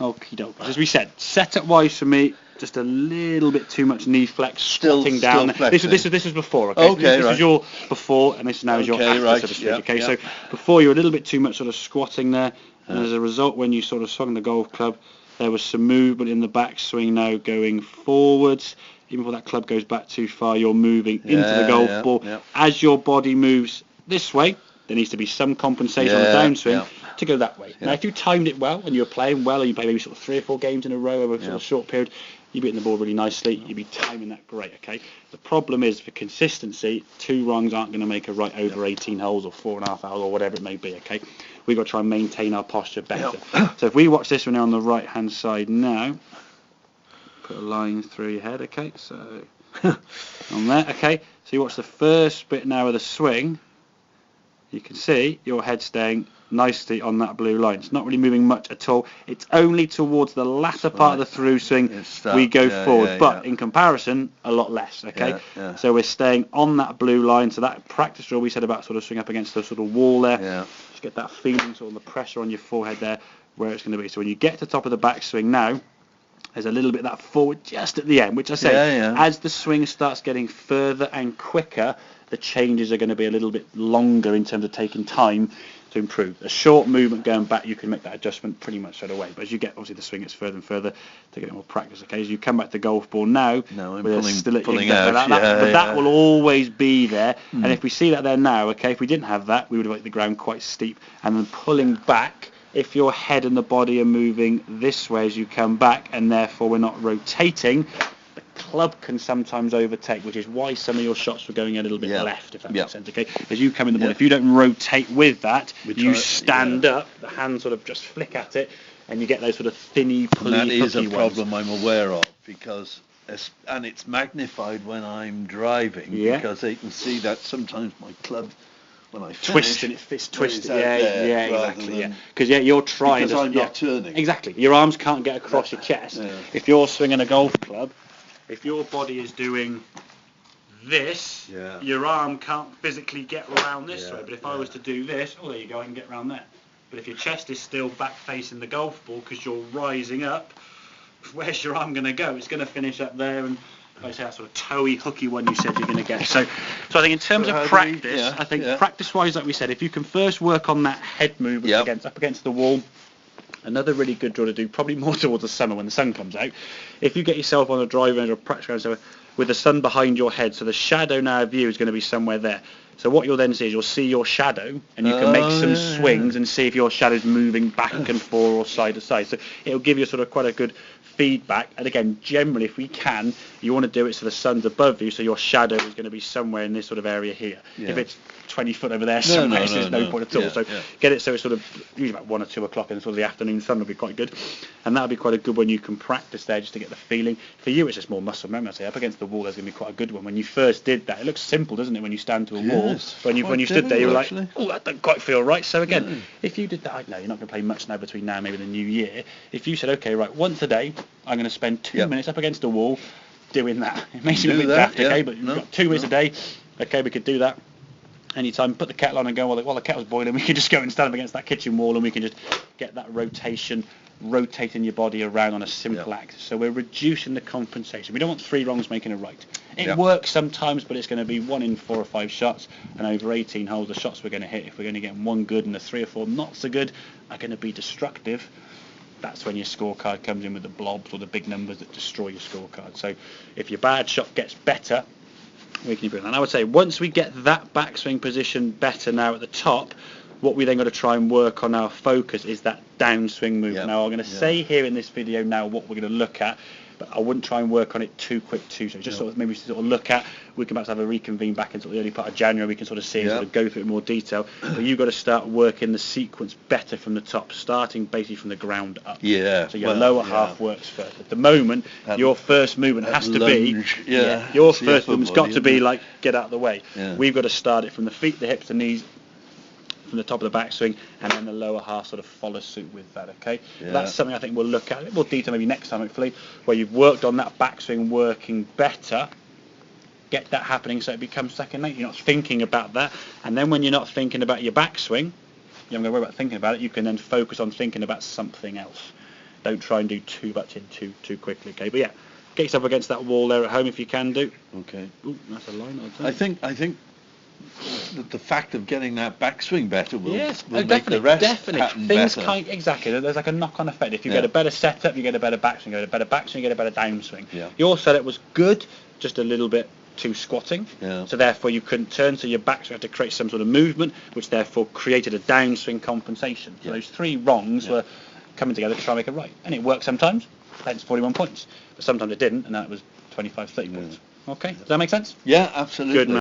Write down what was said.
Okie doke. As we said, setup wise for me, just a little bit too much knee flex, squatting down. This was before, okay? Okay, this right. is your before, and this now is your after, right. so to speak, Yeah, okay? yeah. So before you were a little bit too much sort of squatting there, and as a result, when you sort of swung the golf club, there was some movement in the backswing now going forwards. Even before that club goes back too far, you're moving into the golf ball. Yeah. As your body moves this way, there needs to be some compensation on the downswing to go that way. Now, if you timed it well and you were playing well, and you play maybe sort of 3 or 4 games in a row over a sort of short period, you'd be hitting the ball really nicely. You'd be timing that great, okay? The problem is, for consistency, 2 wrongs aren't going to make a right over 18 holes or 4.5 hours or whatever it may be, okay? We've got to try and maintain our posture better. So if we watch this one on the right-hand side now, put a line through your head, okay? So on there, okay? So you watch the first bit now of the swing. You can see your head staying nicely on that blue line. It's not really moving much at all. It's only towards the latter part of the through swing we go forward, but in comparison, a lot less, okay? So we're staying on that blue line. So that practice drill we said about sort of swing up against the sort of wall there, just get that feeling, sort of the pressure on your forehead there, where it's going to be. So when you get to the top of the backswing now, there's a little bit of that forward just at the end, which I say, as the swing starts getting further and quicker, the changes are going to be a little bit longer in terms of taking time to improve. A short movement going back, you can make that adjustment pretty much straight away. But as you get, obviously, the swing gets further and further to get more practice. Okay, as you come back to golf ball now, I'm pulling out. But that will always be there. And if we see that there now, okay, if we didn't have that, we would have made the ground quite steep. And then pulling back, if your head and the body are moving this way as you come back, and therefore we're not rotating, the club can sometimes overtake, which is why some of your shots were going a little bit left, if that makes sense, okay? As you come in the ball, if you don't rotate with that, you stand up, the hands sort of just flick at it, and you get those sort of thinny, pulley, that is a problem ones. I'm aware of, because, and it's magnified when I'm driving, because they can see that sometimes my club, when I finish, it's twisted. Exactly. Because you're trying. Because I'm not turning. Exactly. Your arms can't get across your chest. If you're swinging a golf club, if your body is doing this, your arm can't physically get around this way. But if I was to do this, there you go, I can get around there. But if your chest is still back facing the golf ball because you're rising up, where's your arm going to go? It's going to finish up there, and like I say, that sort of toey, hooky one you said you're going to get. So I think in terms of practice, I think practice-wise, like we said, if you can first work on that head movement up against the wall, another really good drill to do, probably more towards the summer when the sun comes out. If you get yourself on a drive range or a practice ground, so with the sun behind your head, so the shadow now of you is going to be somewhere there. So what you'll then see is you'll see your shadow, and you can make some swings and see if your shadow's moving back and forth or side to side. So it'll give you sort of quite a good feedback. And again, generally, if we can, you want to do it so the sun's above you, so your shadow is going to be somewhere in this sort of area here. If it's 20 foot over there somewhere, there's no point at all. So get it so it's sort of usually about 1 or 2 o'clock in sort of the afternoon sun will be quite good. And that'll be quite a good one you can practice there just to get the feeling. For you, it's just more muscle memory. I say up against the wall, there's going to be quite a good one. When you first did that, it looks simple, doesn't it, when you stand to a wall? When you stood there, you were like, that doesn't quite feel right. So again, if you did that, I know you're not going to play much now between now and maybe the new year. If you said, okay, right, once a day, I'm going to spend 2 minutes up against a wall doing that. It makes you a bit daft, okay, but you've got 2 minutes a day. Okay, we could do that anytime. Put the kettle on and go, while the kettle's boiling, we can just go and stand up against that kitchen wall, and we can just get that rotating your body around on a simple axis. So we're reducing the compensation. We don't want 3 wrongs making a right. It works sometimes, but it's going to be 1 in 4 or 5 shots, and over 18 holes, the shots we're going to hit, if we're going to get 1 good and the 3 or 4 not so good, are going to be destructive. That's when your scorecard comes in with the blobs or the big numbers that destroy your scorecard. So if your bad shot gets better, we can improve. And I would say once we get that backswing position better now at the top, what we then got to try and work on our focus is that downswing move. Now I'm going to say here in this video now what we're going to look at, but I wouldn't try and work on it too quick too soon. Just sort of maybe sort of look at, we can perhaps have a reconvene back in sort of the early part of January, we can sort of see and sort of go through it in more detail. But you've got to start working the sequence better from the top, starting basically from the ground up. So your lower half works first. At the moment, your first movement has to be, your first movement's got to be like, get out of the way. We've got to start it from the feet, the hips, the knees, from the top of the backswing, and then the lower half sort of follows suit with that, okay? That's something I think we'll look at in a bit more detail maybe next time, hopefully, where you've worked on that backswing working better, get that happening so it becomes second nature. You're not thinking about that, and then when you're not thinking about your backswing, you're not going to worry about thinking about it, you can then focus on thinking about something else. Don't try and do too much in too quickly, okay? But yeah, get yourself against that wall there at home if you can do. Okay. Ooh, that's a line. I think that the fact of getting that backswing better will make definitely, the rest definitely. pattern Things better. Exactly. There's like a knock-on effect. If you get a better setup, you get a better backswing. You get a better backswing, you get a better downswing. Yeah. Your setup was good, just a little bit too squatting. Yeah. So therefore you couldn't turn. So your backswing had to create some sort of movement, which therefore created a downswing compensation. So those three wrongs were coming together to try and make it right. And it worked sometimes. Hence 41 points. But sometimes it didn't, and that was 25, 30 points. Okay. Does that make sense? Yeah, absolutely. Good, man.